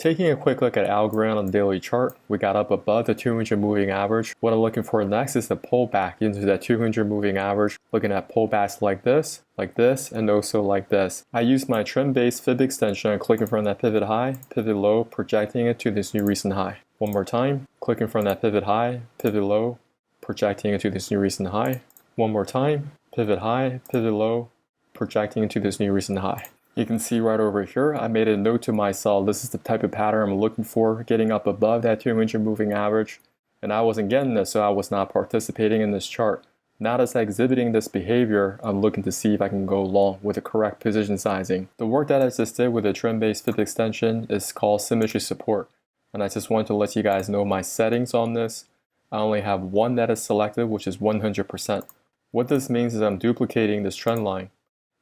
Taking a quick look at Algorand on the daily chart, we got up above the 200 moving average. What I'm looking for next is the pullback into that 200 moving average, looking at pullbacks like this, and also like this. I used my trend-based fib extension, clicking from that pivot high, pivot low, projecting it to this new recent high. One more time, clicking from that pivot high, pivot low, projecting it to this new recent high. One more time, pivot high, pivot low, projecting into this new recent high. You can see right over here, I made a note to myself, this is the type of pattern I'm looking for, getting up above that 200 moving average. And I wasn't getting this, so I was not participating in this chart. Now that it's exhibiting this behavior, I'm looking to see if I can go long with the correct position sizing. The work that I just did with the trend-based fib extension is called symmetry support. And I just want to let you guys know my settings on this. I only have one that is selected, which is 100%. What this means is I'm duplicating this trend line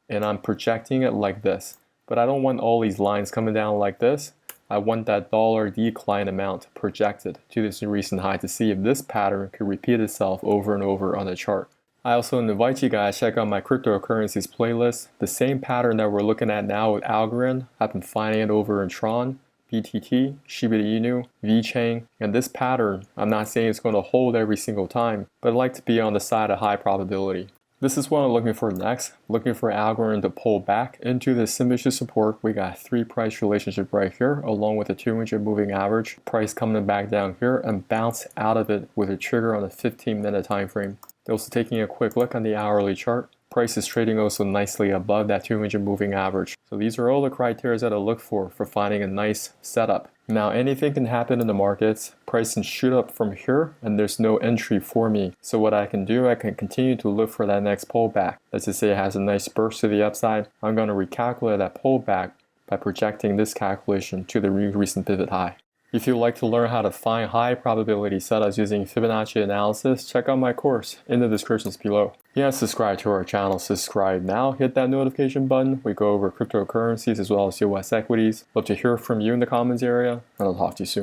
and I'm projecting it like this. But I don't want all these lines coming down like this. I want that dollar decline amount projected to this recent high to see if this pattern could repeat itself over and over on the chart. I also invite you guys to check out my cryptocurrencies playlist. The same pattern that we're looking at now with Algorand, I've been finding it over in Tron, BTT, Shiba Inu, VeChain, and this pattern, I'm not saying it's going to hold every single time, but I'd like to be on the side of high probability. This is what I'm looking for next, looking for Algorand to pull back into the symmetry support. We got 3 price relationship right here, along with the 200 moving average. Price coming back down here and bounce out of it with a trigger on the 15-minute time frame. Also taking a quick look on the hourly chart. Price is trading also nicely above that 200 moving average. So these are all the criteria that I look for finding a nice setup. Now anything can happen in the markets. Price can shoot up from here and there's no entry for me. So what I can do, I can continue to look for that next pullback. Let's just say it has a nice burst to the upside. I'm going to recalculate that pullback by projecting this calculation to the recent pivot high. If you'd like to learn how to find high probability setups using Fibonacci analysis, check out my course in the descriptions below. If you haven't subscribed to our channel, subscribe now. Hit that notification button. We go over cryptocurrencies as well as US equities. Love to hear from you in the comments area, and I'll talk to you soon.